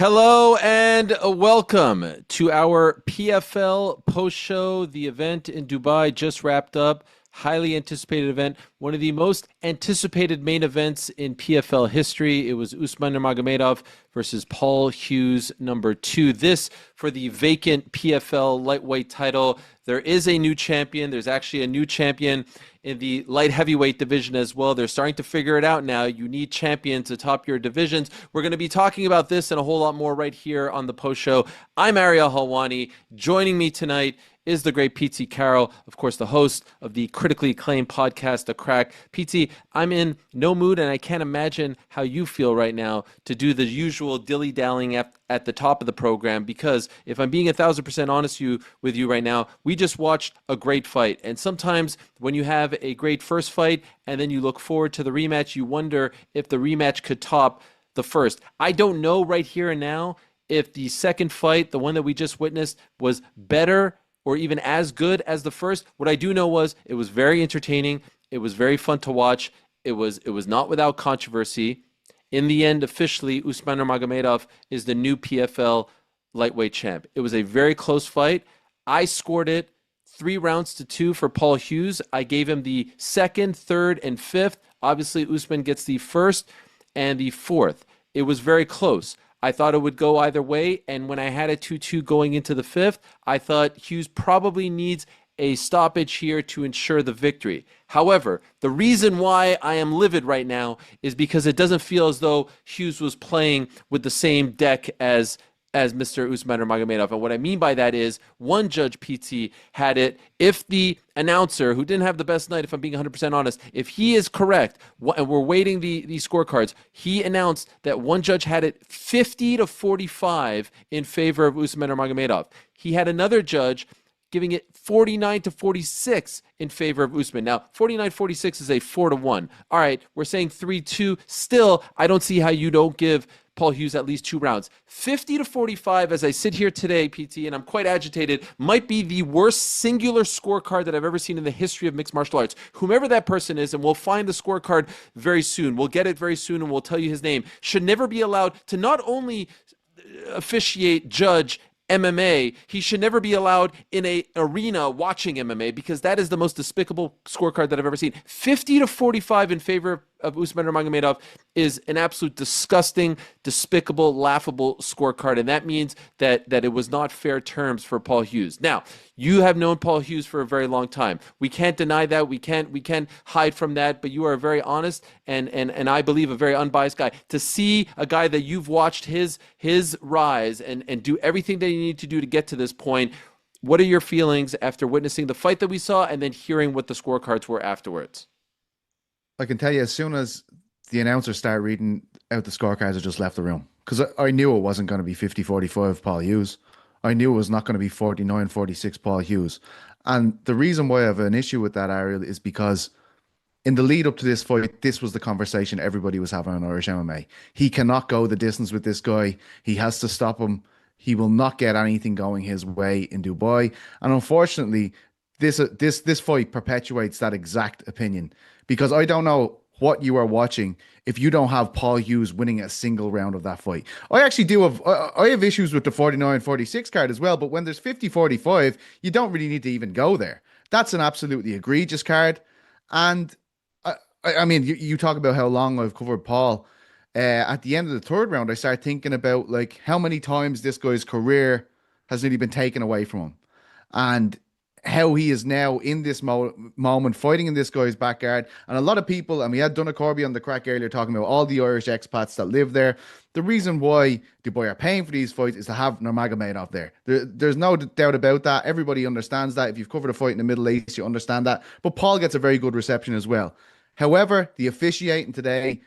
Hello and welcome to our PFL post show. The event in Dubai just wrapped up. Highly anticipated event, one of the most anticipated main events in PFL history. It was Usman Nurmagomedov versus Paul Hughes, number 2. This for the vacant PFL lightweight title. There is a new champion. There's actually a new champion in the light heavyweight division as well. They're starting to figure it out now. You need champions to top your divisions. We're going to be talking about this and a whole lot more right here on the post show. I'm Ariel Helwani. Joining me tonight is the great Petesy Carroll, of course, the host of the critically acclaimed podcast, The Crack. Petesy, I'm in no mood, and I can't imagine how you feel right now to do the usual dilly-dallying at the top of the program, because if I'm being 1,000% honest with you right now, we just watched a great fight. And sometimes when you have a great first fight and then you look forward to the rematch, you wonder if the rematch could top the first. I don't know right here and now if the second fight, the one that we just witnessed, was better or even as good as the first. What I do know was it was very entertaining. It was very fun to watch. It was not without controversy. In the end, officially, Usman Nurmagomedov is the new PFL lightweight champ. It was a very close fight. I scored it 3-2 for Paul Hughes. I gave him the second, third, and fifth. Obviously, Usman gets the first and the fourth. It was very close. I thought it would go either way, and when I had a 2-2 going into the fifth, I thought Hughes probably needs a stoppage here to ensure the victory. However, the reason why I am livid right now is because it doesn't feel as though Hughes was playing with the same deck as Mr. Usman Nurmagomedov. And what I mean by that is one judge, PT, had it. If the announcer, who didn't have the best night, if I'm being 100% honest, if he is correct, and we're waiting the scorecards, he announced that one judge had it 50-45 in favor of Usman Nurmagomedov. He had another judge giving it 49-46 in favor of Usman. Now, 49-46 is a 4-1. All right, we're saying 3-2. Still, I don't see how you don't give Paul Hughes at least 2 rounds. 50-45, as I sit here today, PT, and I'm quite agitated, might be the worst singular scorecard that I've ever seen in the history of mixed martial arts. Whomever that person is, and we'll find the scorecard very soon. We'll get it very soon, and we'll tell you his name. Should never be allowed to not only officiate, judge MMA, he should never be allowed in a arena watching MMA, because that is the most despicable scorecard that I've ever seen. 50-45 in favor of Usman Nurmagomedov is an absolute disgusting, despicable, laughable scorecard, and that means that it was not fair terms for Paul Hughes. Now, you have known Paul Hughes for a very long time. We can't deny that. We can't hide from that, but you are a very honest and I believe a very unbiased guy. To see a guy that you've watched his rise and do everything that you need to do to get to this point, what are your feelings after witnessing the fight that we saw and then hearing what the scorecards were afterwards? I can tell you, as soon as the announcers started reading out the scorecards, I just left the room, because I knew it wasn't going to be 50-45 Paul Hughes. I knew it was not going to be 49-46 Paul Hughes. And the reason why I have an issue with that, Ariel, is because in the lead up to this fight, this was the conversation everybody was having on Irish MMA. He cannot go the distance with this guy. He has to stop him. He will not get anything going his way in Dubai. And unfortunately, this fight perpetuates that exact opinion, because I don't know what you are watching if you don't have Paul Hughes winning a single round of that fight. I actually do have I have issues with the 49-46 card as well, but when there's 50-45, you don't really need to even go there. That's an absolutely egregious card. And I mean, you talk about how long I've covered Paul. At the end of the third round, I start thinking about like how many times this guy's career has nearly been taken away from him, and how he is now in this moment fighting in this guy's backyard. And a lot of people, and we had Donna Corby on the Crack earlier talking about all the Irish expats that live there. The reason why Dubai are paying for these fights is to have Nurmagomedov there. There's no doubt about that. Everybody understands that. If you've covered a fight in the Middle East, you understand that. But Paul gets a very good reception as well. However, the officiating today,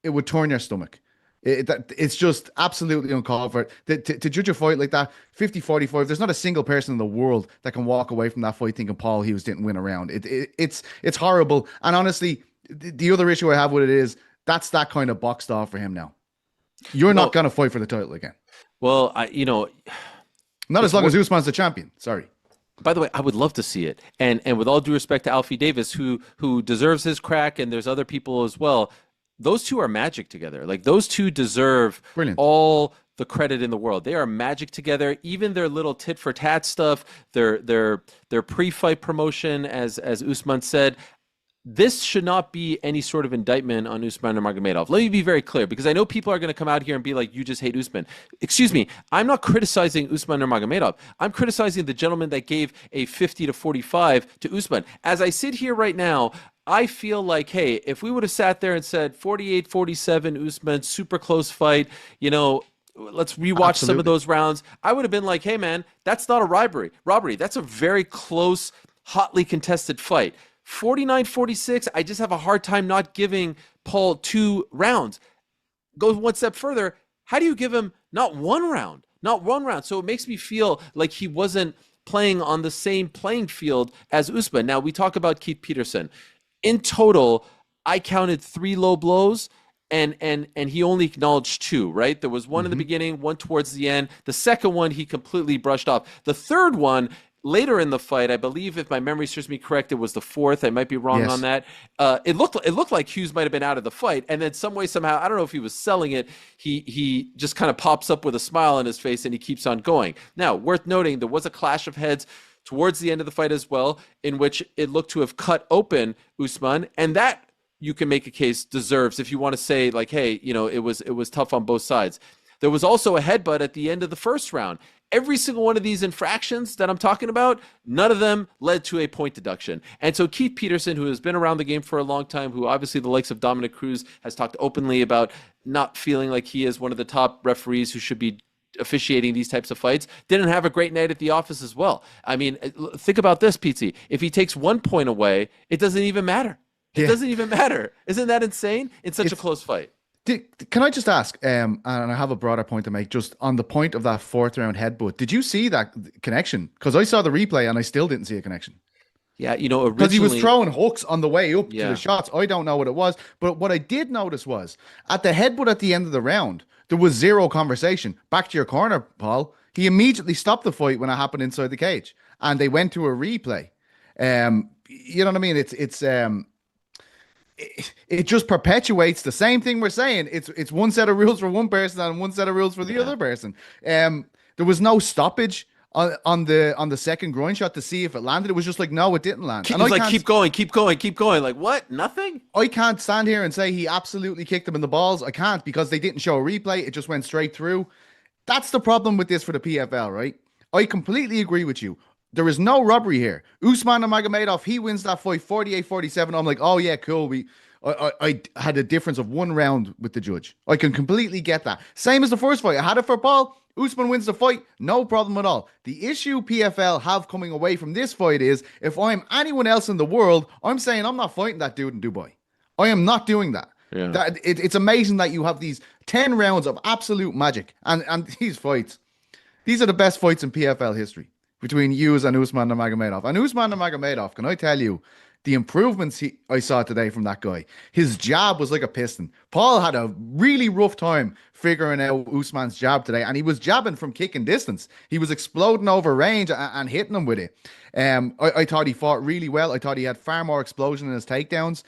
it would turn your stomach. It's just absolutely uncalled for. To judge a fight like that, 50-45, there's not a single person in the world that can walk away from that fight thinking Paul Hughes didn't win a round. It's horrible. And honestly, the other issue I have with it is that's that kind of boxed off for him now. You're not going to fight for the title again. Well, not as long as Usman's the champion. Sorry. By the way, I would love to see it. And with all due respect to Alfie Davis, who deserves his crack, and there's other people as well, those two are magic together. Like those two deserve Brilliant. all the credit in the world. They are magic together. Even their little tit for tat stuff, their pre-fight promotion, as Usman said, this should not be any sort of indictment on Usman Nurmagomedov. Let me be very clear, because I know people are going to come out here and be like, you just hate Usman. Excuse me, I'm not criticizing Usman Nurmagomedov. I'm criticizing the gentleman that gave a 50-45 to Usman. As I sit here right now, I feel like, hey, if we would have sat there and said 48-47, Usman, super close fight, let's rewatch some of Absolutely. those rounds, I would have been like, hey, man, that's not a robbery. That's a very close, hotly contested fight. 49-46, I just have a hard time not giving Paul 2 rounds. Go one step further. How do you give him not 1 round? Not 1 round. So it makes me feel like he wasn't playing on the same playing field as Usman. Now, we talk about Keith Peterson. In total, I counted 3 low blows, and he only acknowledged 2, right? There was one in the beginning, one towards the end. The second one he completely brushed off. The third one later in the fight, I believe, if my memory serves me correct, it was the fourth. I might be wrong on Yes. that. It looked like Hughes might have been out of the fight, and then some way, somehow, I don't know if he was selling it. He just kind of pops up with a smile on his face and he keeps on going. Now, worth noting, there was a clash of heads towards the end of the fight as well, in which it looked to have cut open Usman, and that you can make a case deserves, if you want to say like, hey, it was tough on both sides. There was also a headbutt at the end of the first round. Every single one of these infractions that I'm talking about, none of them led to a point deduction. And so Keith Peterson, who has been around the game for a long time, who obviously the likes of Dominic Cruz has talked openly about not feeling like he is one of the top referees who should be officiating these types of fights, didn't have a great night at the office as well. I mean, think about this, Pizzi. If he takes 1 point away, it doesn't even matter. It Yeah. doesn't even matter. Isn't that insane? In such a It's close fight. Can I just ask, and I have a broader point to make, just on the point of that fourth round headbutt, did you see that connection? Because I saw the replay and I still didn't see a connection. Yeah, Because he was originally, throwing hooks on the way up to the yeah. shots. I don't know what it was. But what I did notice was at the headbutt at the end of the round, there was zero conversation. Back to your corner, Paul. He immediately stopped the fight when it happened inside the cage. And they went to a replay. You know what I mean? It just perpetuates the same thing we're saying. It's one set of rules for one person and one set of rules for the Yeah. other person. There was no stoppage on the second groin shot to see if it landed. It was just like, no, it didn't land. It And was like, keep going, keep going, keep going. Like, what? Nothing? I can't stand here and say he absolutely kicked him in the balls. I can't, because they didn't show a replay. It just went straight through. That's the problem with this for the PFL, right? I completely agree with you. There is no robbery here. Usman Nurmagomedov, he wins that fight 48-47. I'm like, oh yeah, cool. I had a difference of 1 round with the judge. I can completely get that. Same as the first fight. I had it for Paul. Usman wins the fight. No problem at all. The issue PFL have coming away from this fight is, if I'm anyone else in the world, I'm saying I'm not fighting that dude in Dubai. I am not doing that. Yeah. It's amazing that you have these 10 rounds of absolute magic, and these fights. These are the best fights in PFL history between Hughes and Usman Nurmagomedov. And Usman Nurmagomedov, can I tell you, the improvements I saw today from that guy. His jab was like a piston. Paul had a really rough time figuring out Usman's jab today, and he was jabbing from kicking distance. He was exploding over range and hitting him with it. I thought he fought really well. I thought he had far more explosion in his takedowns.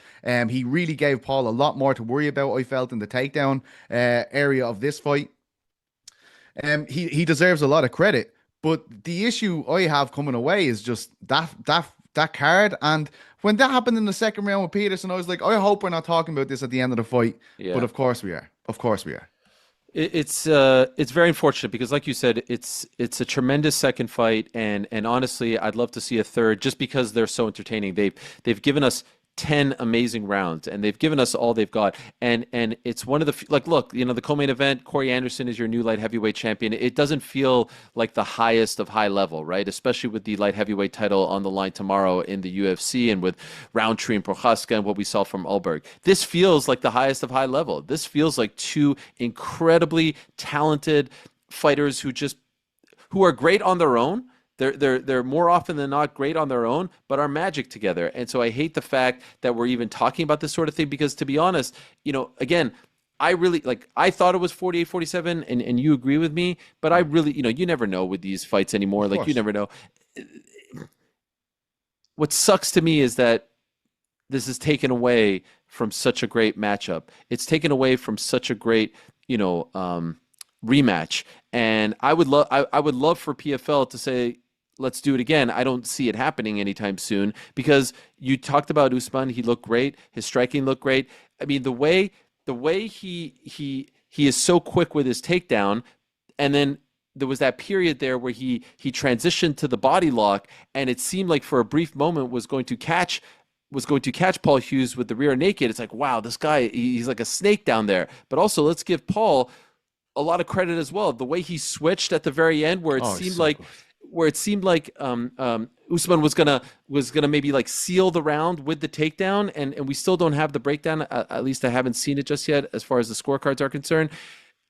He really gave Paul a lot more to worry about, I felt, in the takedown area of this fight. He deserves a lot of credit, but the issue I have coming away is just that card. And when that happened in the second round with Peterson, I was like, I hope we're not talking about this at the end of the fight. Yeah. But of course we are. Of course we are. It's very unfortunate, because like you said, it's a tremendous second fight, and honestly, I'd love to see a third, just because they're so entertaining. They've given us 10 amazing rounds, and they've given us all they've got, and it's one of the, like, look, the co-main event, Corey Anderson is your new light heavyweight champion. It doesn't feel like the highest of high level, right? Especially with the light heavyweight title on the line tomorrow in the UFC, and with Roundtree and Prochaska and what we saw from Ulberg. This feels like the highest of high level. This feels like two incredibly talented fighters who are great on their own. They're more often than not great on their own, but are magic together. And so I hate the fact that we're even talking about this sort of thing, because, to be honest, again, I thought it was 48-47, and you agree with me, but I really, you never know with these fights anymore. Of Like, you course. never know. What sucks to me is that this is taken away from such a great matchup. It's taken away from such a great, rematch. And I would love for PFL to say, let's do it again. I don't see it happening anytime soon because you talked about Usman. He looked great. His striking looked great. I mean, the way he is so quick with his takedown, and then there was that period there where he transitioned to the body lock, and it seemed like for a brief moment was going to catch Paul Hughes with the rear naked. It's like, wow, this guy, he's like a snake down there. But also, let's give Paul a lot of credit as well. The way he switched at the very end, where it Oh, seemed so like good. Usman was gonna maybe like seal the round with the takedown, and we still don't have the breakdown. At least I haven't seen it just yet, as far as the scorecards are concerned.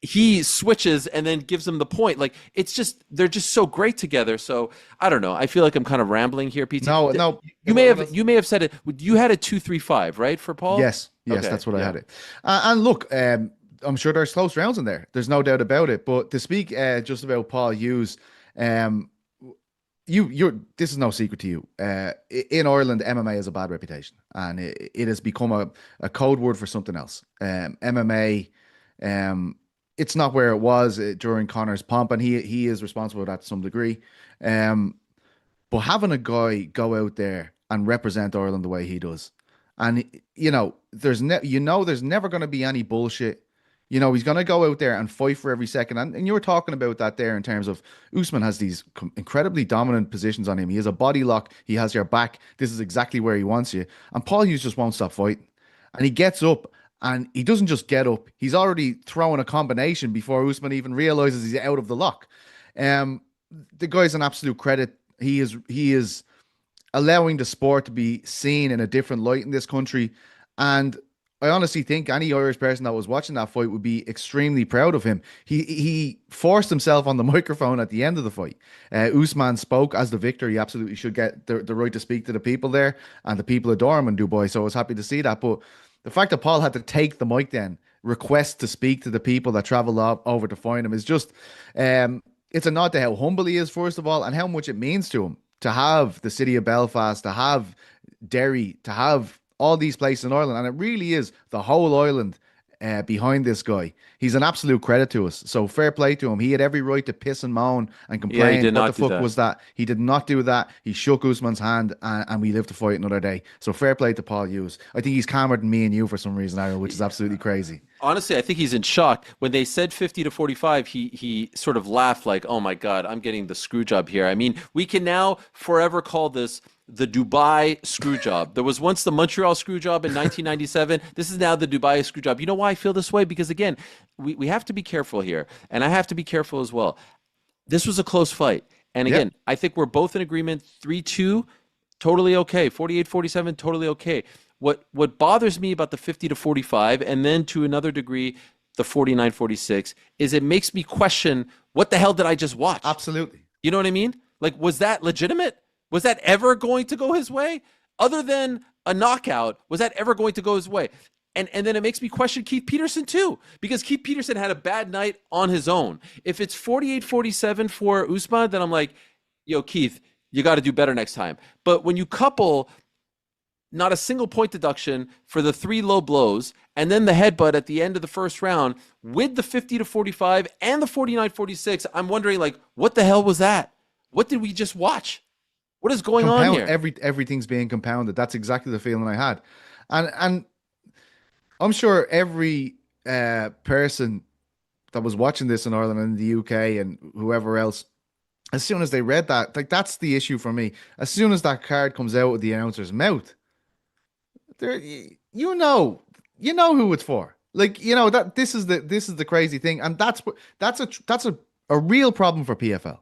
He switches and then gives him the point. Like it's just they're just so great together. So I don't know. I feel like I'm kind of rambling here, PT. No, no. You may have you may have said it. You had a 2-3-5, right, for Paul? Yes, yes, Okay, that's what I yeah. had it. And look, I'm sure there's close rounds in there. There's no doubt about it. But to speak just about Paul Hughes, um, you're this is no secret to you. In Ireland, MMA has a bad reputation, and it has become a code word for something else. MMA, it's not where it was during Connor's pomp, and he is responsible for that to some degree. Um, but having a guy go out there and represent Ireland the way he does, and there's never going to be any bullshit. He's going to go out there and fight for every second. And you were talking about that there in terms of Usman has these incredibly dominant positions on him. He has a body lock. He has your back. This is exactly where he wants you. And Paul Hughes just won't stop fighting. And he gets up and he doesn't just get up. He's already throwing a combination before Usman even realizes he's out of the lock. Um, the guy's an absolute credit. He is allowing the sport to be seen in a different light in this country. And I honestly think any Irish person that was watching that fight would be extremely proud of him. He forced himself on the microphone at the end of the fight. Usman spoke as the victor. He absolutely should get the right to speak to the people there, and the people adore him in Dubai. So I was happy to see that. But the fact that Paul had to take the mic then, request to speak to the people that traveled over to find him is just, it's a nod to how humble he is, first of all, and how much it means to him to have the city of Belfast, to have Derry, to have all these places in Ireland. And it really is the whole island behind this guy. He's an absolute credit to us. So fair play to him. He had every right to piss and moan and Yeah, he complain. did What the not do fuck that. was that? He did not do that. He shook Usman's hand, and we lived to fight another day. So fair play to Paul Hughes. I think he's calmer than me and you for some reason, Ariel, which is absolutely crazy. Honestly, I think he's in shock. When they said 50-45, he sort of laughed like, "Oh my God, I'm getting the screw job here." I mean, we can now forever call this the Dubai screw job. There was once the Montreal screw job in 1997. This is now the Dubai screw job. You know why I feel this way? Because again, we have to be careful here, and I have to be careful as well. This was a close fight. And Yeah, again, I think we're both in agreement. 3-2, totally okay. 48-47, totally okay. What bothers me about the 50-45, and then to another degree, the 49-46, is it makes me question what the hell did I just watch? absolutely. You know what I mean? Like, was that legitimate? Was that ever going to go his way? Other than a knockout, was that ever going to go his way? And then it makes me question Keith Peterson too, because Keith Peterson had a bad night on his own. If it's 48-47 for Usman, then I'm like, yo, Keith, you got to do better next time. But when you couple not a single point deduction for the three low blows, and then the headbutt at the end of the first round with the 50-45 and the 49-46, I'm wondering, like, what the hell was that? What did we just watch? What is going on Compound here? everything's being compounded. That's exactly the feeling I had. And I'm sure every person that was watching this in Ireland and the UK and whoever else, as soon as they read that, like that's the issue for me. As soon as that card comes out of the announcer's mouth, there you know who it's for. Like that this is the crazy thing, and that's a real problem for PFL.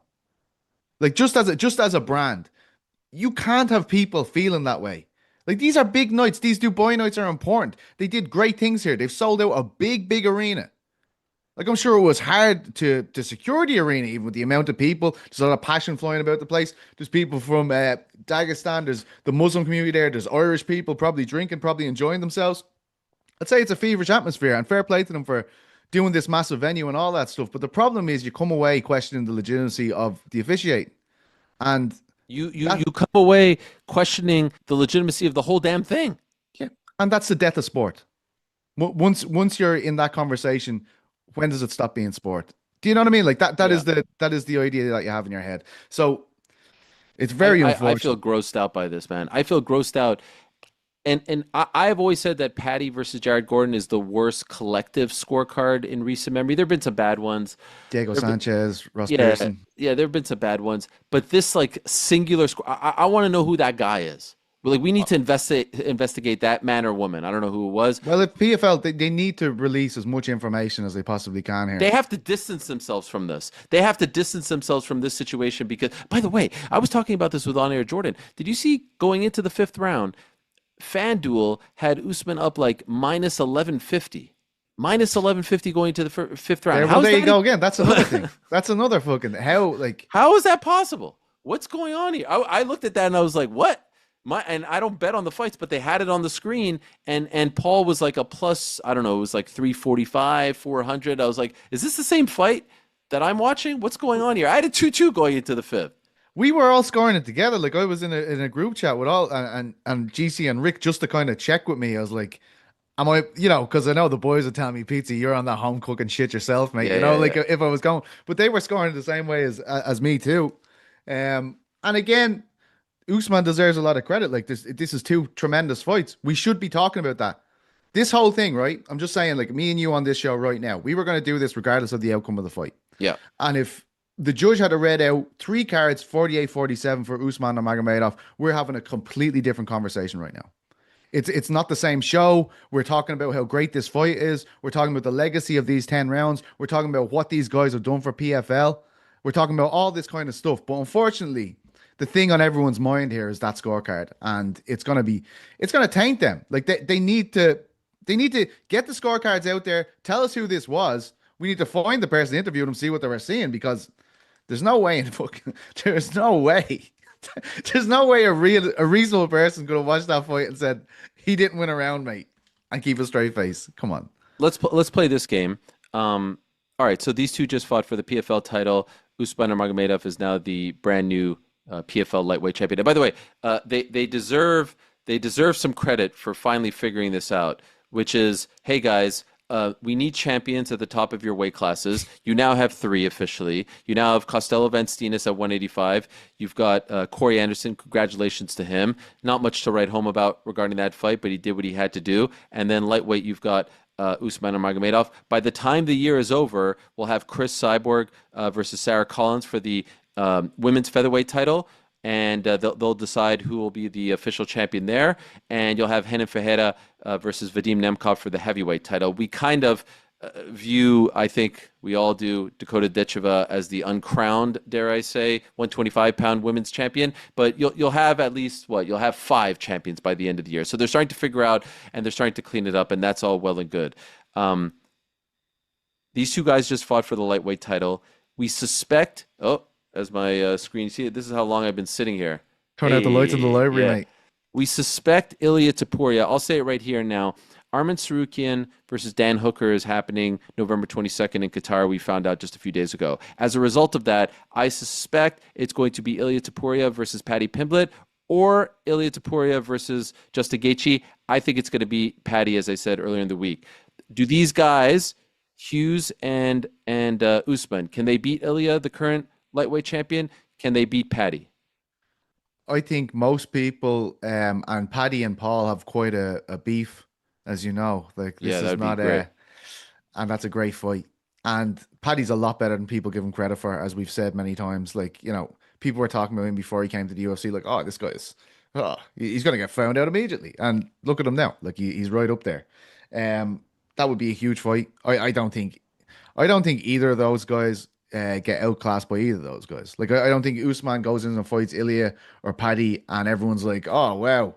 Like just as a brand, you can't have people feeling that way. Like these are big nights. These Dubai nights are important. They did great things here. They've sold out a big arena. Like I'm sure it was hard to secure the arena, even with the amount of people. There's a lot of passion flying about the place. There's people from Dagestan. There's the Muslim community there. There's Irish people probably drinking, probably enjoying themselves. I'd say it's a feverish atmosphere, and fair play to them for doing this massive venue and all that stuff. But the problem is, you come away questioning the legitimacy of the officiate, and You that come away questioning the legitimacy of the whole damn thing. And that's the death of sport. Once you're in that conversation, when does it stop being sport? Do you know what I mean? Like that Yeah. that is the idea that you have in your head. So it's I, very I, I feel unfortunate. grossed out by this, man. I feel grossed out. And I have always said that Patty versus Jared Gordon is the worst collective scorecard in recent memory. There have been some bad ones. Diego There, Sanchez, Ross yeah, Pearson. yeah, there have been some bad ones. But this like singular score, I want to know who that guy is. Like we need to investigate that man or woman. I don't know who it was. Well, if PFL, they need to release as much information as they possibly can They here. have to distance themselves from this. They have to distance themselves from this situation because, by the way, I was talking about this with On Air Jordan. Did you see going into the fifth round, FanDuel had Usman up like minus 1150, minus 1150 going to the fifth round. There, well, How is there you that? go again. That's another thing. That's another fucking how like How is that possible? What's going on here? I looked at that and I was like, what? And I don't bet on the fights, but they had it on the screen, and Paul was like a plus. I don't know. It was like 345, 400. I was like, is this the same fight that I'm watching? What's going on here? I had a 2-2 going into the fifth. we were all scoring it together. Like I was in a group chat with all and GC and Rick just to kind of check with me. I was like, am I, because I know the boys would tell me, Pizza, you're on that home cooking shit yourself, mate. Yeah, yeah, Like yeah. if I was going, but they were scoring the same way as me too. And again, Usman deserves a lot of credit. Like this is two tremendous fights. We should be talking about that. This whole thing, right? I'm just saying, like me and you on this show right now, we were going to do this regardless of the outcome of the fight. Yeah. And if the judge had read out three cards, 48-47 for Usman Nurmagomedov, we're having a completely different conversation right now. It's not the same show. We're talking about how great this fight is. We're talking about the legacy of these 10 rounds. We're talking about what these guys have done for PFL. We're talking about all this kind of stuff. But unfortunately, the thing on everyone's mind here is that scorecard. And it's gonna taint them. Like they need to get the scorecards out there. Tell us who this was. We need to find the person that interviewed them, see what they were seeing, because there's no way in fucking there's no way. There's no way a reasonable person could have watched that fight and said he didn't win a round, mate, and keep a straight face. Come on. Let's play this game. All right, so these two just fought for the PFL title. Usman Nurmagomedov is now the brand new PFL lightweight champion. And by the way, they deserve some credit for finally figuring this out. Which is, hey guys, we need champions at the top of your weight classes. You now have three officially. You now have Costello Vanstinas at 185. You've got Corey Anderson. Congratulations to him. Not much to write home about regarding that fight, but he did what he had to do. And then lightweight, you've got Usman Nurmagomedov. By the time the year is over, we'll have Chris Cyborg versus Sarah Collins for the women's featherweight title. And they'll decide who will be the official champion there. And you'll have Renan Ferreira versus Vadim Nemkov for the heavyweight title. We kind of view, I think we all do, Dakota Decheva as the uncrowned, dare I say, 125-pound women's champion. But you'll have at least what? You'll have 5 champions by the end of the year. So they're starting to figure out and they're starting to clean it up, and that's all well and good. These two guys just fought for the lightweight title. We suspect. Oh, as my screen see it, this is how long I've been sitting here. Turn out the lights in the Hey, library, yeah. mate. We suspect Ilya Taporia. I'll say it right here now. Arman Sarukian versus Dan Hooker is happening November 22nd in Qatar. We found out just a few days ago. As a result of that, I suspect it's going to be Ilya Taporia versus Paddy Pimblett or Ilya Taporia versus Justin Gaethje. I think it's going to be Paddy, as I said earlier in the week. Do these guys, Hughes and Usman, can they beat Ilya, the current lightweight champion? Can they beat Paddy? I think most people, and Paddy and Paul have quite a beef, as you know. Like Yeah, this that is would be not great. and that's a great fight. And Paddy's a lot better than people give him credit for, as we've said many times. Like, people were talking about him before he came to the UFC, like, oh, this guy's, he's going to get found out immediately. And look at him now. Like, he's right up there. Um, that would be a huge fight. I don't think either of those guys get outclassed by either of those guys. Like, I don't think Usman goes in and fights Ilya or Paddy, and everyone's like, oh, wow.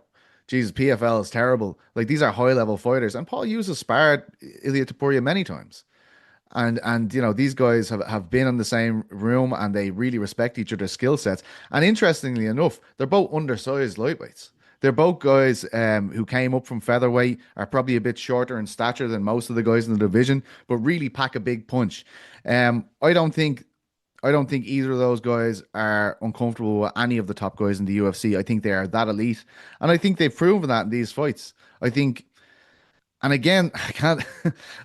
Jesus, PFL is terrible. Like, these are high level fighters. And Paul Hughes has sparred Ilya Taporia many times. And these guys have been in the same room and they really respect each other's skill sets. And interestingly enough, they're both undersized lightweights. They're both guys who came up from featherweight, are probably a bit shorter in stature than most of the guys in the division, but really pack a big punch. I don't think either of those guys are uncomfortable with any of the top guys in the UFC. I think they are that elite, and I think they've proven that in these fights. I think And again, I can't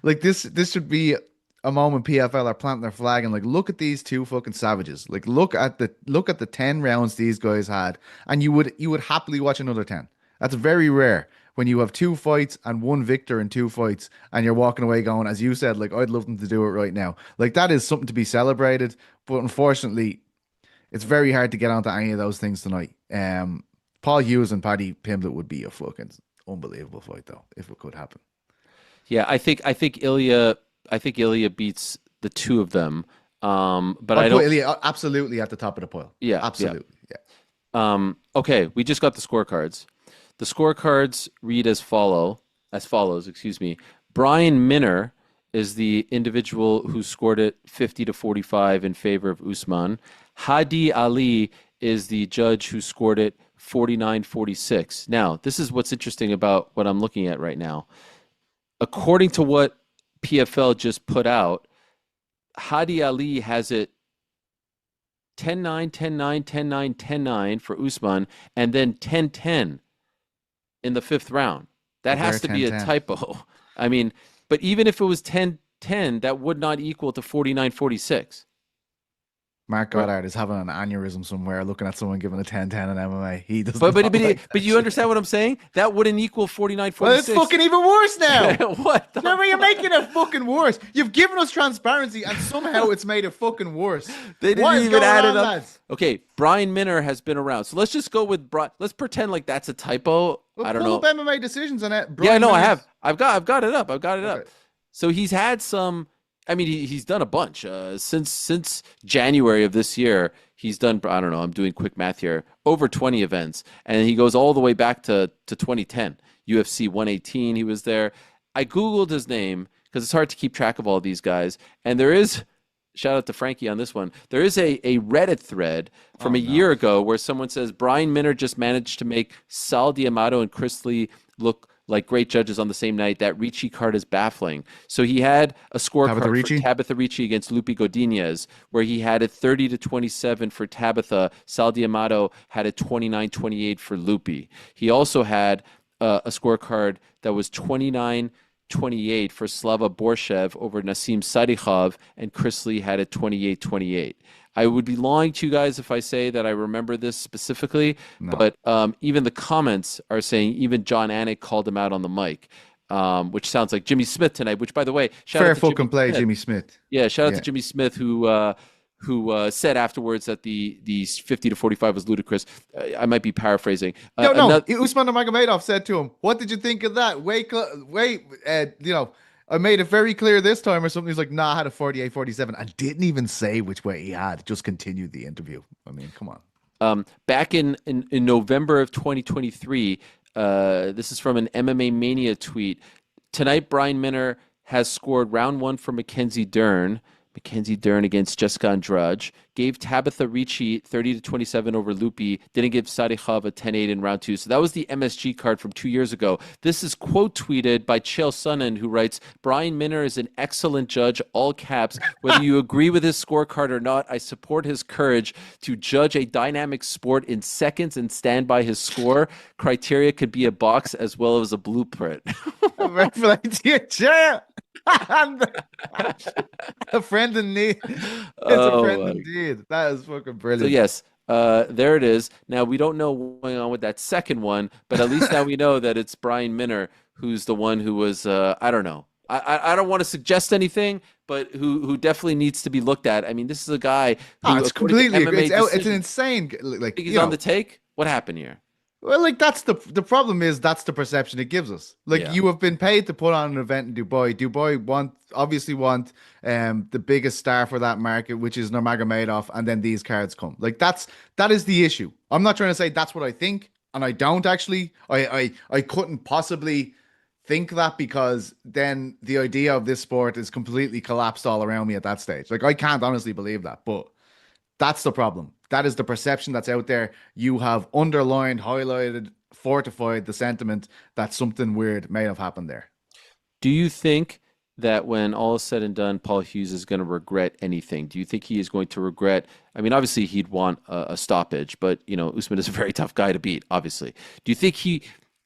like this should be a moment PFL are planting their flag and like look at these two fucking savages. Like look at the 10 rounds these guys had, and you would happily watch another 10. That's very rare when you have two fights and one victor in two fights and you're walking away going, as you said, like I'd love them to do it right now. Like that is something to be celebrated, but unfortunately, it's very hard to get onto any of those things tonight. Paul Hughes and Paddy Pimblett would be a fucking unbelievable fight though, if it could happen. Yeah, I think Ilya beats the two of them. But I I'd put don't. Ilya absolutely at the top of the pile. Yeah, yeah. Absolutely. Yeah. Okay, we just got the scorecards. The scorecards read as follows, excuse me. Brian Minner is the individual who scored it 50 to 45 in favor of Usman. Hadi Ali is the judge who scored it 49-46. Now, this is what's interesting about what I'm looking at right now. According to what PFL just put out, Hadi Ali has it 10-9, 10-9, 10-9, 10-9 for Usman, and then 10-10 in the fifth round. That They're has to be a 10-10. typo. I mean, but even if it was 10-10, that would not equal to 49-46. Mark Right? Goddard is having an aneurysm somewhere looking at someone giving a 10-10 in MMA. He does But but not but, like but that you shit. understand what I'm saying? That wouldn't equal Well, it's 49-46. fucking even worse now. What the Remember, you're fuck? making it fucking worse. You've given us transparency and somehow it's made it fucking worse. They didn't What is even going add it on, up. lads? Okay, Brian Minner has been around. So let's just go with Brian. Let's pretend like that's a typo. Well, I don't pull up know. MMA decisions on it. Yeah, Brian no, I have. Minner's. I've got it up. I've got it Okay. up. So he's had some. I mean, he's done a bunch since January of this year. He's done. I don't know. I'm doing quick math here. Over 20 events, and he goes all the way back to 2010. UFC 118. He was there. I googled his name because it's hard to keep track of all these guys. And there is. Shout out to Frankie on this one. There is a Reddit thread from Oh a no. year ago where someone says Brian Minner just managed to make Sal Diamato and Chris Lee look like great judges on the same night. That Ricci card is baffling. So he had a Tabitha scorecard for Ricci? Tabitha Ricci against Lupi Godinez, where he had it 30-27 for Tabitha. Sal Diamato had it 29-28 for Lupi. He also had a scorecard that was 29-28 for Slava Borshev over Nassim Sadikhov, and Chris Lee had it 28-28. I would be lying to you guys if I say that I remember this specifically, No. but even the comments are saying even John Anik called him out on the mic, which sounds like Jimmy Smith tonight. Which, by the way, shout Fair out to Jimmy fucking play, Smith. Jimmy Smith. Yeah, shout out to Yeah. Jimmy Smith who said afterwards that the 50 to 45 was ludicrous. I might be paraphrasing. No. Another, Usman Nurmagomedov said to him, "What did you think of that? Wait, I made it very clear this time," or something. He's like, "Nah, I had a 48-47," and didn't even say which way he had. Just continued the interview. I mean, come on. back in November of 2023, this is from an MMA Mania tweet. Tonight, Brian Minner has scored round one for Mackenzie Dern. Mackenzie Dern against Jessica Andrade. Gave Tabitha Ricci 30-27 over Lupi. Didn't give Sadikhov a 10-8 in round two. So that was the MSG card from 2 years ago. This is quote tweeted by Chael Sonnen, who writes, Brian Minner is an excellent judge, all caps. Whether you agree with his scorecard or not, I support his courage to judge a dynamic sport in seconds and stand by his score. Criteria could be a box as well as a blueprint. Red flag to your chair. A friend in need. It's a friend my indeed. That is fucking So brilliant. yes, there it is. Now we don't know what's going on with that second one, but at least now we know that it's Brian Minner who's the one who was. I don't know. I don't want to suggest anything, but who definitely needs to be looked at. I mean, this is a guy Oh, who, it's according to completely. MMA It's an decisions, insane. Like think he's on the take. What happened here? well, like that's the problem is that's the perception it gives us. Like Yeah. you have been paid to put on an event in Dubai. Dubai obviously want the biggest star for that market, which is Nurmagomedov, and then these cards come. Like that is the issue. I'm not trying to say that's what I think, and I don't actually. I couldn't possibly think that because then the idea of this sport is completely collapsed all around me at that stage. Like I can't honestly believe that, but that's the problem. That is the perception that's out there. You have underlined, highlighted, fortified the sentiment that something weird may have happened there. Do you think that when all is said and done, Paul Hughes is going to regret anything? Do you think he is going to regret? I mean, obviously he'd want a stoppage, but Usman is a very tough guy to beat. Obviously, do you think he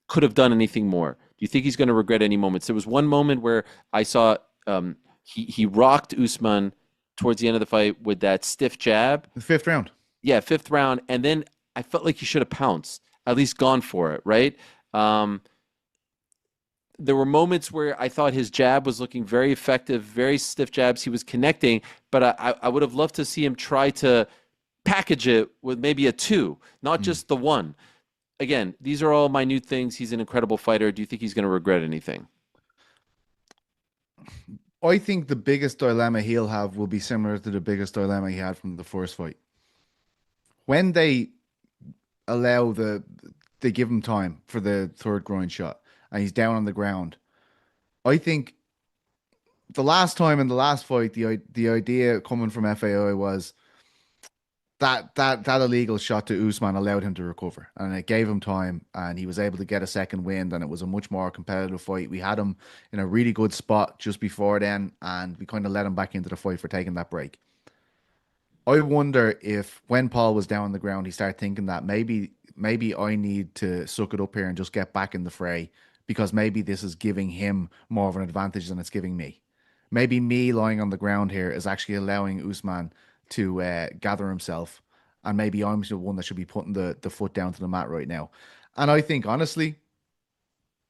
could have done anything more? you think he's going to regret any moments? There was one moment where I saw he rocked Usman towards the end of the fight with that stiff jab. The fifth round. Yeah, fifth round, and then I felt like he should have pounced, at least gone for it, right? There were moments where I thought his jab was looking very effective, very stiff jabs. He was connecting, but I would have loved to see him try to package it with maybe a 2, not just the 1. Again, these are all minute things. He's an incredible fighter. Do you think he's going to regret anything? I think the biggest dilemma he'll have will be similar to the biggest dilemma he had from the first fight. When they they give him time for the third groin shot and he's down on the ground, I think the last time in the last fight, the idea coming from FAI was that illegal shot to Usman allowed him to recover, and it gave him time, and he was able to get a second wind, and it was a much more competitive fight. We had him in a really good spot just before then, and we kind of let him back into the fight for taking that break. I wonder if when Paul was down on the ground, he started thinking that maybe I need to suck it up here and just get back in the fray, because maybe this is giving him more of an advantage than it's giving me. Maybe me lying on the ground here is actually allowing Usman to gather himself, and maybe I'm the one that should be putting the foot down to the mat right now. And I think, honestly,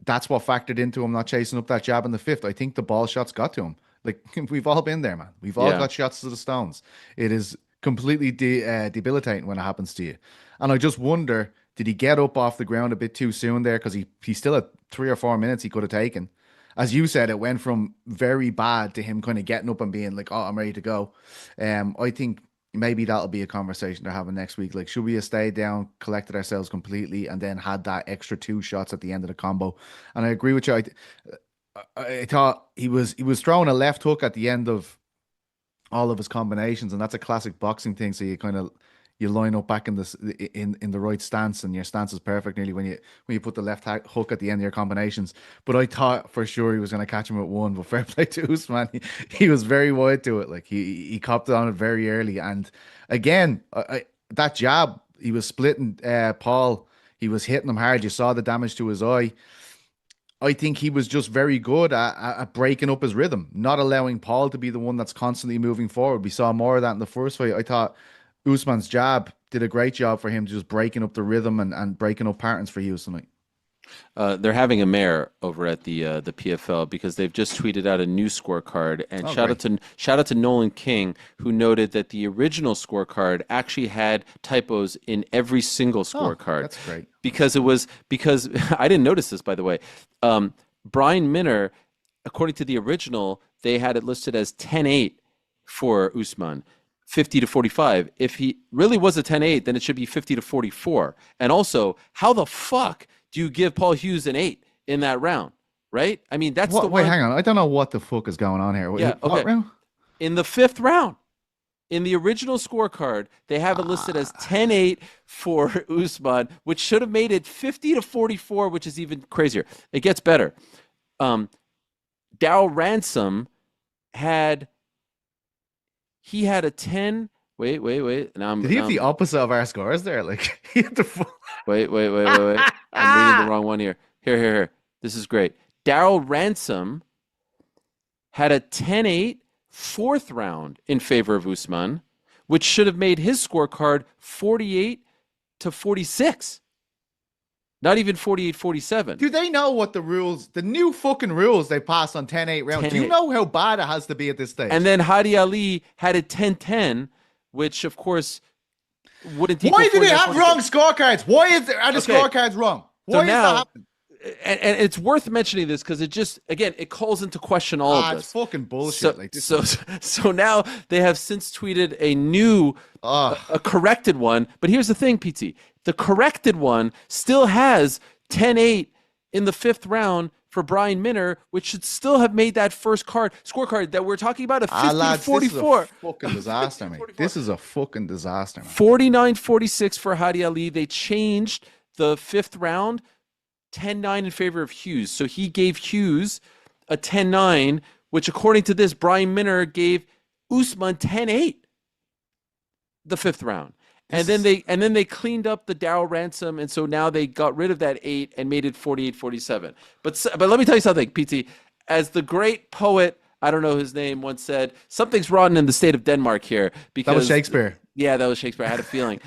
that's what factored into him not chasing up that jab in the fifth. I think the ball shots got to him. Like, we've all been there, man. We've all got shots to the stones. It is completely debilitating when it happens to you. And I just wonder, did he get up off the ground a bit too soon there? Because he still had 3 or 4 minutes he could have taken. As you said, it went from very bad to him kind of getting up and being like, oh, I'm ready to go. I think maybe that'll be a conversation they're having next week. Like, should we have stayed down, collected ourselves completely, and then had that extra 2 shots at the end of the combo? And I agree with you. I thought he was throwing a left hook at the end of all of his combinations, and that's a classic boxing thing. So you line up back in this in the right stance, and your stance is perfect nearly when you put the left hook at the end of your combinations. But I thought for sure he was going to catch him at 1. But fair play to Usman, he was very wide to it. Like, he copped on it very early. And again, that jab, he was splitting Paul. He was hitting him hard. You saw the damage to his eye. I think he was just very good at breaking up his rhythm, not allowing Paul to be the one that's constantly moving forward. We saw more of that in the first fight. I thought Usman's jab did a great job for him, just breaking up the rhythm and breaking up patterns for Hughes tonight. They're having a mayor over at the PFL because they've just tweeted out a new scorecard. And shout out to Nolan King, who noted that the original scorecard actually had typos in every single scorecard. That's great. Because I didn't notice this, by the way. Brian Minner, according to the original, they had it listed as 10-8 for Usman. 50-45. If he really was a 10-8, then it should be 50-44. And also, how the fuck do you give Paul Hughes an 8 in that round? Right? I mean, that's Wait, hang on. I don't know what the fuck is going on here. Yeah, what round? In the 5th round. In the original scorecard, they have it listed as 10-8 for Usman, which should have made it 50-44, which is even crazier. It gets better. Darryl Ransom had a 10. Wait. Did he have the opposite of our scores there? Like, he had the full... Wait. I'm reading the wrong one here. Here. This is great. Darryl Ransom had a 10-8 4th round in favor of Usman, which should have made his scorecard 48-46. Not even 48-47. Do they know what the rules, the new fucking rules they passed on 10-8 rounds? 10-8. Do you know how bad it has to be at this stage? And then Hadi Ali had a 10-10, which of course wouldn't equal. Why do they have wrong scorecards? Why are the scorecards wrong? Why is that happening? And it's worth mentioning this because it just, again, it calls into question all of this. It's fucking bullshit. So now they have since tweeted a new, a corrected one. But here's the thing, PT. The corrected one still has 10-8 in the 5th round for Brian Minner, which should still have made that first scorecard that we're talking about a 50-44. Fucking disaster, man. This is a fucking disaster, man. 49-46 for Hadi Ali. They changed the 5th round. 10-9 in favor of Hughes. So he gave Hughes a 10-9, which according to this, Brian Minner gave Usman 10-8 the 5th round. And This then is they cleaned up the Dow ransom, and so now they got rid of that 8 and made it 48-47. But let me tell you something, PT. As the great poet, I don't know his name, once said, something's rotten in the state of Denmark here that was because Shakespeare. yeah, that was Shakespeare. I had a feeling.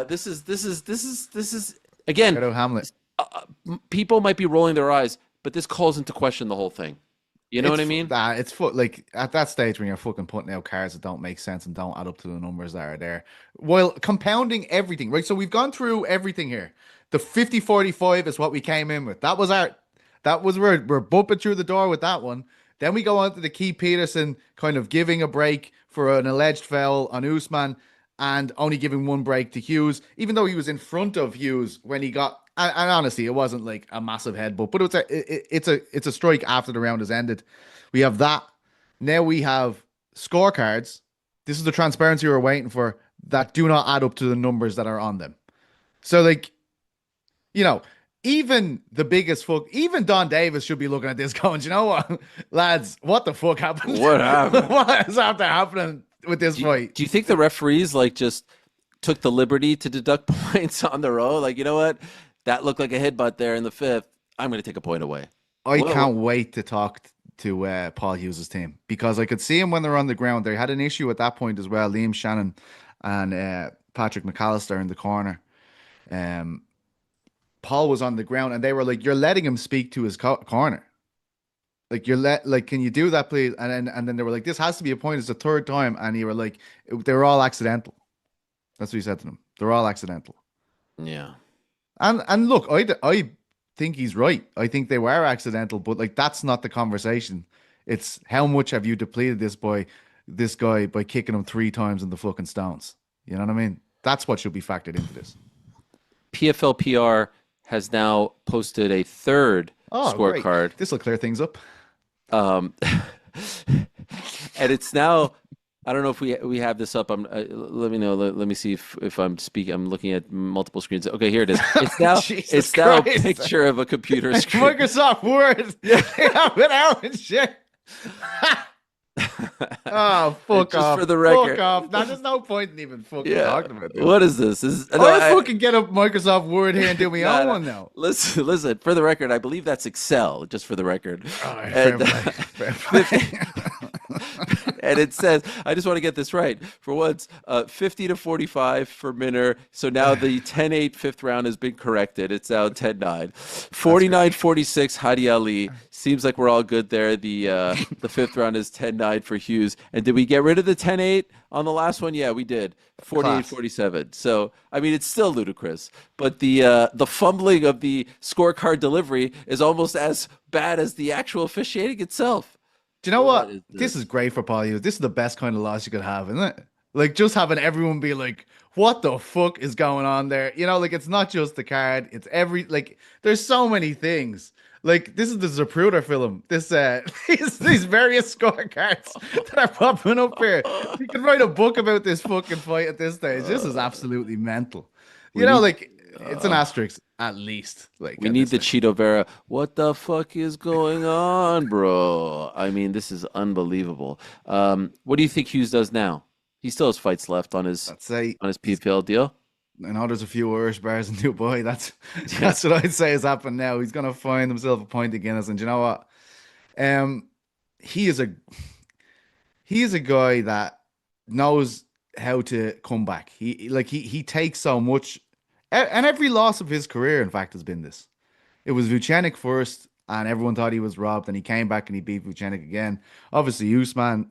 This is again. Right out Hamlet. People might be rolling their eyes, but this calls into question the whole thing. You know what I mean? Like at that stage when you're fucking putting out cards that don't make sense and don't add up to the numbers that are there, while compounding everything, right? So we've gone through everything here. The 50-45 is what we came in with. That was where we're bumping through the door with that one. Then we go on to the Keith Peterson kind of giving a break for an alleged foul on Usman and only giving one break to Hughes, even though he was in front of Hughes when he got. And honestly, it wasn't like a massive headbutt, but it's a strike after the round has ended. We have that. Now we have scorecards. This is the transparency we're waiting for that do not add up to the numbers that are on them. So like, you know, even the biggest fuck, even Don Davis should be looking at this going, you know what, lads, what the fuck happened? What happened? What is after happening with this fight? Do you think the referees like just took the liberty to deduct points on their own? Like, you know what? That looked like a headbutt there in the fifth. I'm going to take a point away. I can't wait to talk to Paul Hughes' team because I could see him when they're on the ground. They had an issue at that point as well. Liam Shannon and Patrick McAllister in the corner. Paul was on the ground and they were like, "You're letting him speak to his corner. Like can you do that, please?" And then they were like, "This has to be a point. It's the third time." And you were like, "They were all accidental." That's what he said to them. They're all accidental. Yeah. And look, I think he's right. I think they were accidental, but like that's not the conversation. It's how much have you depleted this guy by kicking him 3 times in the fucking stones. You know what I mean? That's what should be factored into this. PFL PR has now posted a third scorecard. This will clear things up. Um, and it's now. I don't know if we have this up. Let me know. Let me see if I'm speaking. I'm looking at multiple screens. Okay, here it is. It's now it's now a picture of a computer screen. Microsoft Word. Yeah, they have it out and shit. Oh, fuck off. For the record. Fuck off. Now, there's no point in even fucking talking about this. What is this? I fucking get up Microsoft Word here and do my own one now. Listen. For the record, I believe that's Excel. Just for the record. All right, fair play. And it says, I just want to get this right. For once, 50-45 for Minner. So now the 10-8 fifth round has been corrected. It's now 10-9. 49-46 Hadi Ali. Seems like we're all good there. The fifth round is 10-9 for Hughes. And did we get rid of the 10-8 on the last one? Yeah, we did. 48-47. So, I mean, it's still ludicrous. But the fumbling of the scorecard delivery is almost as bad as the actual officiating itself. Do you know what? This is great for Paul Hughes. This is the best kind of loss you could have, isn't it? Like just having everyone be like, "What the fuck is going on there?" You know, like it's not just the card; it's there's so many things. Like this is the Zapruder film. This these various scorecards that are popping up here. You can write a book about this fucking fight at this stage. This is absolutely mental. It's an asterisk at least. Like we need the Cheeto Vera. What the fuck is going on, bro? I mean, this is unbelievable. What do you think Hughes does now? He still has fights left on his PFL deal. I know there's a few Irish bars in Dubai. That's what I'd say has happened now. He's gonna find himself a pint of Guinness, and you know what? He is a guy that knows how to come back. He takes so much. And every loss of his career, in fact, has been this. It was Vucenic first, and everyone thought he was robbed, and he came back and he beat Vucenic again. Obviously, Usman.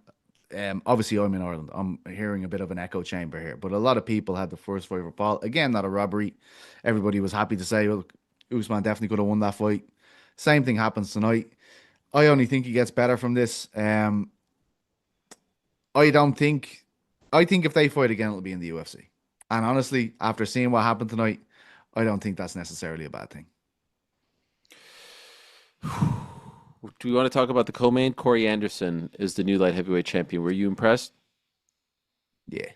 Obviously, I'm in Ireland. I'm hearing a bit of an echo chamber here, but a lot of people had the first fight for Paul. Again, not a robbery. Everybody was happy to say, well, Usman definitely could have won that fight. Same thing happens tonight. I only think he gets better from this. I think if they fight again, it'll be in the UFC. And honestly, after seeing what happened tonight, I don't think that's necessarily a bad thing. Do we want to talk about the co-main? Corey Anderson is the new light heavyweight champion. Were you impressed? Yeah.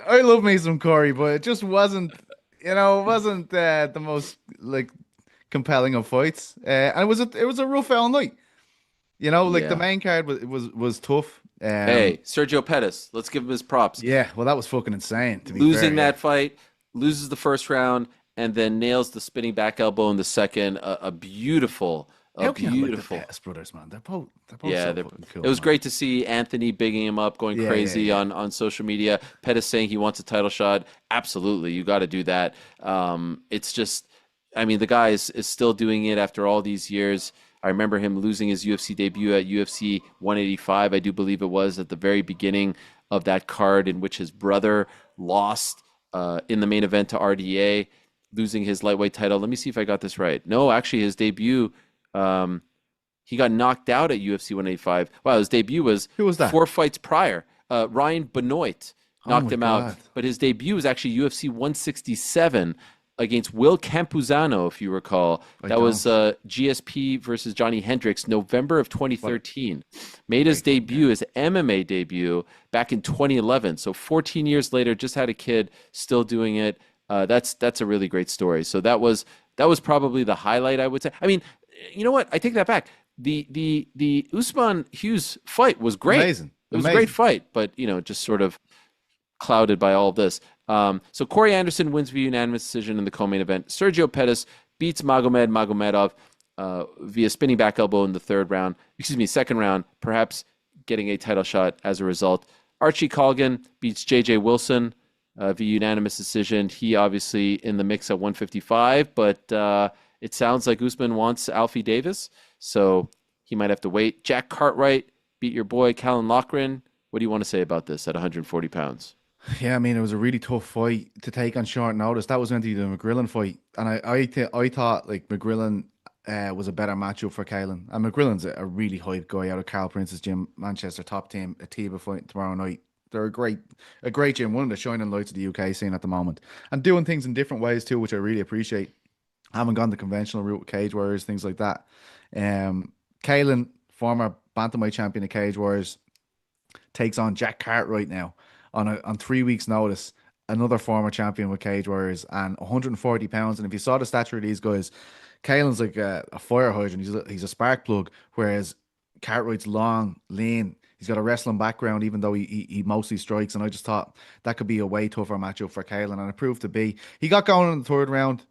I love me some Corey, but it just wasn't the most compelling of fights. And it was a rough all night. Like the Yeah. main card was tough. Hey, Sergio Pettis, let's give him his props. Yeah, well, that was fucking insane, to be fair. Losing Yeah. that fight, loses the first round, and then nails the spinning back elbow in the second. A How can you like the beautiful. Pettis brothers, man? They're both Yeah, so fucking it cool, was man. great to see Anthony bigging him up, going Yeah, yeah, crazy yeah. on social media. Pettis saying he wants a title shot. Absolutely, you got to do that. It's just, I mean, the guy is still doing it after all these years. I remember him losing his UFC debut at UFC 185, I do believe it was, at the very beginning of that card in which his brother lost in the main event to RDA, losing his lightweight title. Let me see if I got this right. No, actually, his debut. Um, he got knocked out at UFC 185. Wow, his debut was Who was that? 4 fights prior. Ryan Benoit Oh knocked my him out, God. but his debut was actually UFC 167 against Will Campuzano, if you recall. I That was don't. GSP versus Johnny Hendricks, November of What a 2013. Made his great fucking debut, card. his MMA debut, back in 2011. So 14 years later, just had a kid, still doing it. That's a really great story. So that was probably the highlight, I would say. I mean, you know what? I take that back. The Usman Hughes fight was great. Amazing. It was a great Amazing. fight, but just sort of clouded by all of this. So Corey Anderson wins via unanimous decision in the co-main event. Sergio Pettis beats Magomedov via spinning back elbow in the second round, perhaps getting a title shot as a result. Archie Colgan beats JJ Wilson via unanimous decision. He obviously in the mix at 155, but it sounds like Usman wants Alfie Davis, so he might have to wait. Jack Cartwright beat your boy Callan Loughran. What do you want to say about this at 140 pounds? Yeah, I mean, it was a really tough fight to take on short notice. That was meant to be the McGrillen fight, and I thought like McGrillen was a better matchup for Kalen. And McGrillen's a really hype guy out of Carl Prince's gym, Manchester top team, a Atiba fight tomorrow night. They're a great gym, one of the shining lights of the UK scene at the moment, and doing things in different ways too, which I really appreciate. Haven't gone the conventional route with Cage Warriors, things like that. Um, Kalen, former bantamweight champion of Cage Warriors, takes on Jack Cartwright now on 3 weeks' notice. Another former champion with Cage Warriors and 140 pounds. And if you saw the stature of these guys, Kalen's like a fire hydrant. He's a spark plug, whereas Cartwright's long, lean. He's got a wrestling background, even though he mostly strikes. And I just thought that could be a way tougher matchup for Kalen, and it proved to be. He got going in the third round.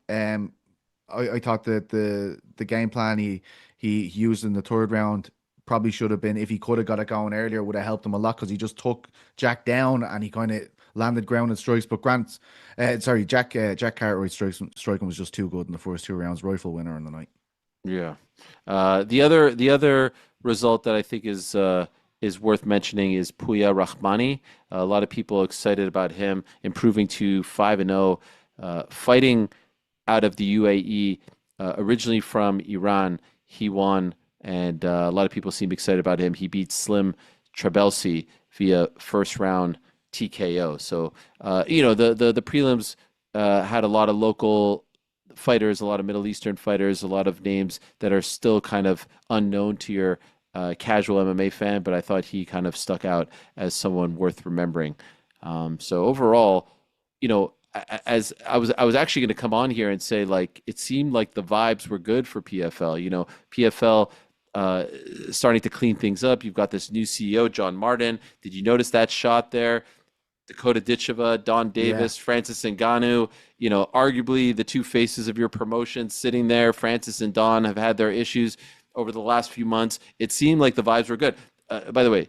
I thought that the game plan he used in the third round probably should have been, if he could have got it going earlier, would have helped him a lot, because he just took Jack down and he kind of landed grounded strikes. But Jack Cartwright's striking was just too good in the first 2 rounds. Rifle winner in the night. Yeah. The other result that I think is worth mentioning is Puya Rahmani. A lot of people excited about him improving to 5-0, fighting out of the UAE, originally from Iran. He won, and a lot of people seem excited about him. He beat Slim Trabelsi via first round TKO. So, the prelims had a lot of local fighters, a lot of Middle Eastern fighters, a lot of names that are still kind of unknown to your casual MMA fan, but I thought he kind of stuck out as someone worth remembering. So overall, as I was actually going to come on here and say, like, it seemed like the vibes were good for PFL. PFL starting to clean things up. You've got this new CEO, John Martin. Did you notice that shot there? Dakota Ditcheva, Don Yeah. Davis, Francis Ngannou, arguably the two faces of your promotion sitting there. Francis and Don have had their issues over the last few months. It seemed like the vibes were good. By the way,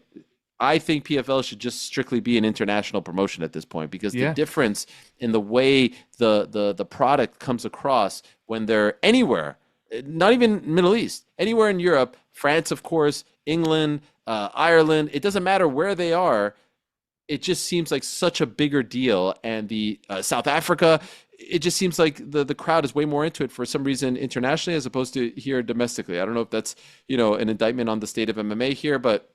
I think PFL should just strictly be an international promotion at this point, because the Yeah. difference in the way the product comes across when they're anywhere, not even Middle East, anywhere in Europe, France, of course, England, Ireland, it doesn't matter where they are. It just seems like such a bigger deal. And the South Africa, it just seems like the crowd is way more into it for some reason internationally as opposed to here domestically. I don't know if that's an indictment on the state of MMA here, but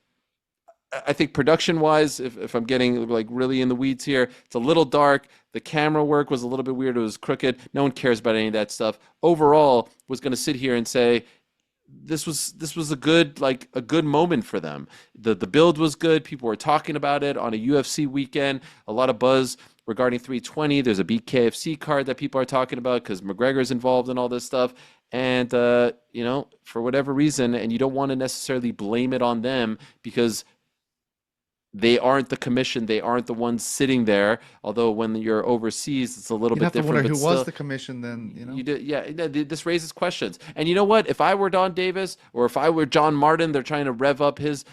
I think production wise, if I'm getting like really in the weeds here, it's a little dark. The camera work was a little bit weird. It was crooked. No one cares about any of that stuff. Overall, was going to sit here and say this was a good moment for them. The build was good. People were talking about it on a UFC weekend. A lot of buzz regarding 320. There's a BKFC card that people are talking about because McGregor's involved in all this stuff. And, for whatever reason, and you don't want to necessarily blame it on them because they aren't the commission, they aren't the ones sitting there. Although when you're overseas, it's a little You'd bit have to different, wonder but who was still, the commission then, you do, yeah. This raises questions. And you know what? If I were Don Davis or if I were John Martin, they're trying to rev up his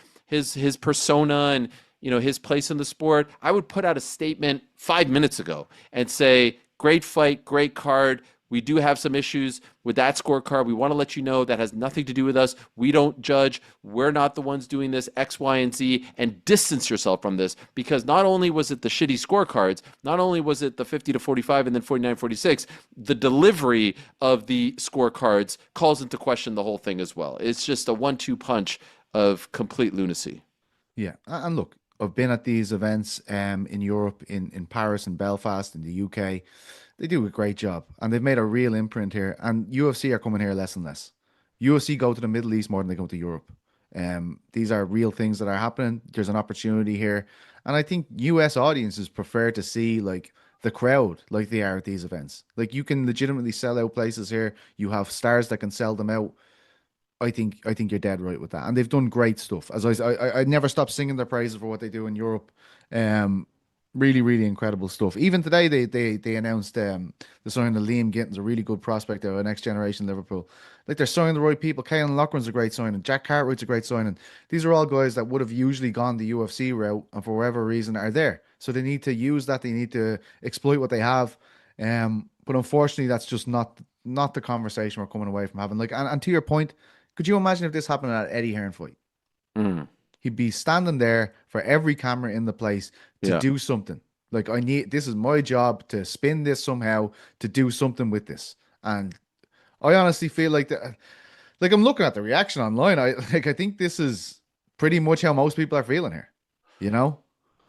persona and his place in the sport. I would put out a statement 5 minutes ago and say, "Great fight, great card. We do have some issues with that scorecard. We want to let you know that has nothing to do with us. We don't judge. We're not the ones doing this, X, Y, and Z, and distance yourself from this because not only was it the shitty scorecards, not only was it the 50 to 45 and then 49-46, the delivery of the scorecards calls into question the whole thing as well. It's just a 1-2 punch of complete lunacy. Yeah, and look, I've been at these events in Europe, in Paris and Belfast, in the UK. They do a great job, and they've made a real imprint here. And UFC are coming here less and less. UFC go to the Middle East more than they go to Europe. These are real things that are happening. There's an opportunity here, and I think US audiences prefer to see like the crowd like they are at these events. Like you can legitimately sell out places here. You have stars that can sell them out. I think you're dead right with that, and they've done great stuff. As I never stop singing their praises for what they do in Europe. Um, Really, really incredible stuff. Even today, they announced the signing of Liam Gittins, a really good prospect of a next generation Liverpool. Like they're signing the right people. Kalen Loughran's a great signing. Jack Cartwright's a great signing. These are all guys that would have usually gone the UFC route, and for whatever reason are there. So they need to use that. They need to exploit what they have. But unfortunately, that's just not the conversation we're coming away from having. Like, and to your point, could you imagine if this happened at Eddie Hearn fight? Mm, He'd be standing there for every camera in the place to yeah. do something. Like, this is my job to spin this somehow to do something with this. And I honestly feel like that, like I'm looking at the reaction online. I think this is pretty much how most people are feeling here, you know?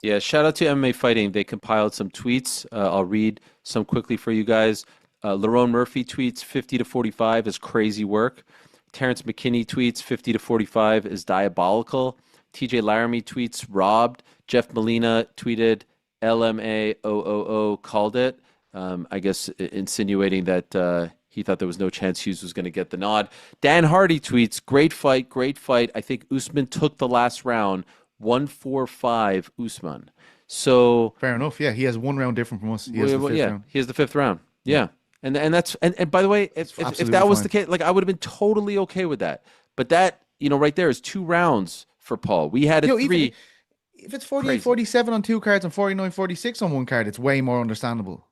Yeah, shout out to MMA Fighting. They compiled some tweets. I'll read some quickly for you guys. Lerone Murphy tweets 50 to 45 is crazy work. Terrence McKinney tweets 50 to 45 is diabolical. TJ Laramie tweets robbed. Jeff Molina tweeted LMAOOO called it. I guess insinuating that he thought there was no chance Hughes was going to get the nod. Dan Hardy tweets, great fight, great fight. I think Usman took the last round. 145 Usman. So Fair enough. Yeah, he has one round different from us. He has the fifth yeah, round. he has the fifth round. Yeah, Yeah. And that's and by the way, it's if absolutely that was the fine. case, like I would have been totally okay with that. But that, right there is 2 rounds for Paul. We had it Even three. if it's 48, Crazy. 47 on two cards and 49, 46 on one card, it's way more understandable.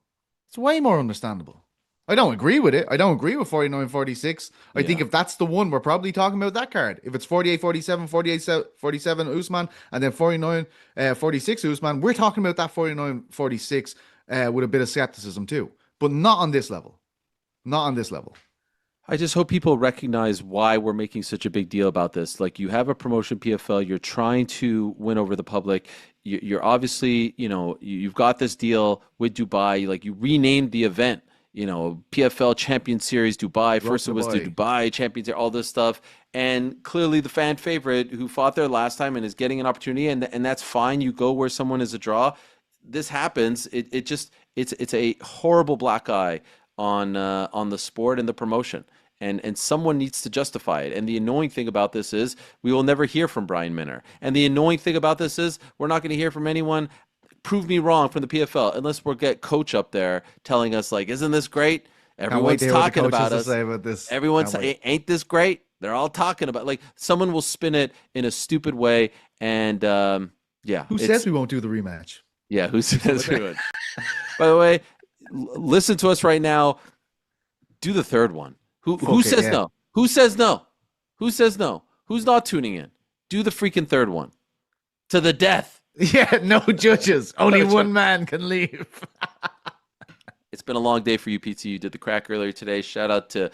It's way more understandable. I don't agree with it. I don't agree with 49, 46. I think Yeah. if that's the one, we're probably talking about that card. If it's 48, 47, 48, 47 Usman, and then 49, 46 Usman, we're talking about that 49, 46 with a bit of skepticism too. But not on this level. Not on this level. I just hope people recognize why we're making such a big deal about this. Like you have a promotion PFL, you're trying to win over the public. You're obviously, you've got this deal with Dubai. Like you renamed the event, PFL Champions Series Dubai. Rock First it was the Dubai. Dubai Champions, all this stuff. And clearly the fan favorite who fought there last time and is getting an opportunity, and that's fine. You go where someone is a draw. This happens. It's a horrible black eye on the sport and the promotion. And someone needs to justify it. And the annoying thing about this is we will never hear from Brian Minner. And the annoying thing about this is we're not going to hear from anyone. Prove me wrong from the PFL unless we'll get coach up there telling us like, isn't this great? Can't wait Everyone's to hear what the talking coach has about to us. say about this. Everyone's Can't wait. ain't this great? They're all talking about like someone will spin it in a stupid way. And yeah, Who says we won't do the rematch? yeah, who says we would? By the way, listen to us right now. Do the third one. Who Fuck it, says yeah. no? Who says no? Who says no? Who's not tuning in? Do the freaking third one. To the death. Yeah, no judges. Only No one judges. man can leave. It's been a long day for you, PT. You did the crack earlier today. Shout out to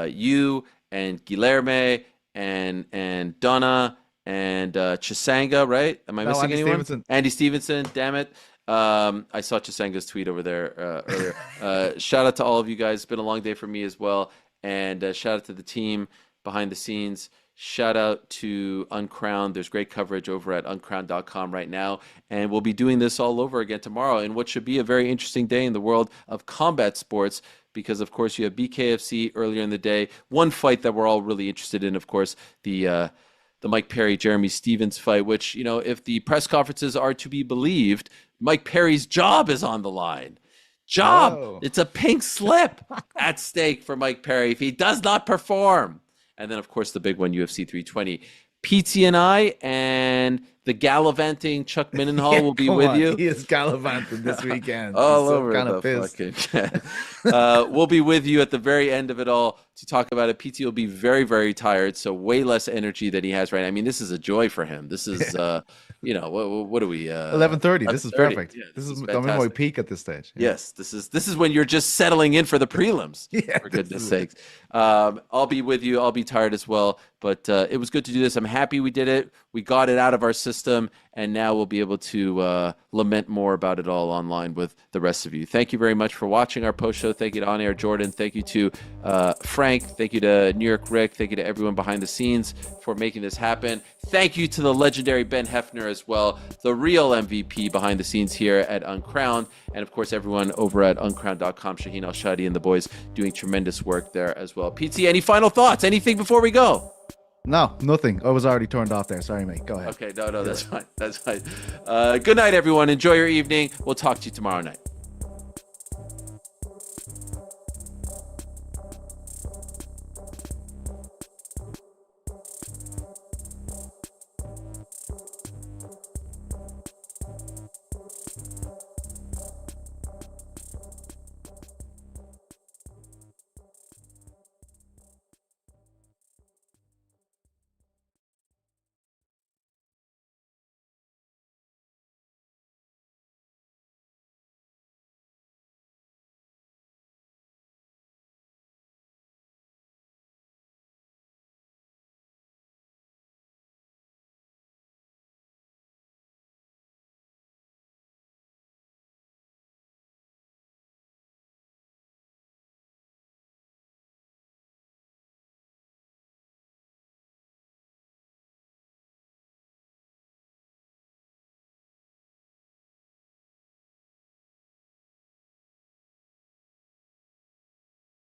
you and Guilherme and Donna and Chisanga, right? Am I No, missing Andy anyone? Stevenson. Andy Stevenson, damn it. I saw Chisanga's tweet over there earlier. Shout out to all of you guys. It's been a long day for me as well. And shout out to the team behind the scenes. Shout out to Uncrowned. There's great coverage over at uncrowned.com right now. And we'll be doing this all over again tomorrow in what should be a very interesting day in the world of combat sports. because, of course, you have BKFC earlier in the day. One fight that we're all really interested in, of course, the Mike Perry, Jeremy Stevens fight, which, if the press conferences are to be believed, Mike Perry's job is on the line. It's a pink slip at stake for Mike Perry if he does not perform. And then, of course, the big one, UFC 320. PT and I and the gallivanting Chuck Mindenhall will be with you. He is gallivanting this weekend. All over the fucking we'll be with you at the very end of it all to talk about it. PT will be very, very tired, so way less energy than he has right now. I mean, this is a joy for him. This is, what are we? 11:30. This is perfect. Yeah, this is I'm in my peak at this stage. Yeah. Yes, this is when you're just settling in for the prelims. For goodness sakes. I'll be with you. I'll be tired as well, but it was good to do this. I'm happy we did it. We got it out of our system, and now we'll be able to lament more about it all online with the rest of you. Thank you very much for watching our post show. Thank you to On Air Jordan. Thank you to Frank. Thank you to New York Rick. Thank you to everyone behind the scenes for making this happen. Thank you to the legendary Ben Hefner as well, the real MVP behind the scenes here at Uncrowned. And of course, everyone over at uncrowned.com, Shaheen Al-Shadi and the boys doing tremendous work there as well. PT, any final thoughts? Anything before we go? No, nothing. I was already turned off there. Sorry, mate. Go ahead. Okay, no, that's fine. That's fine. Good night, everyone. Enjoy your evening. We'll talk to you tomorrow night.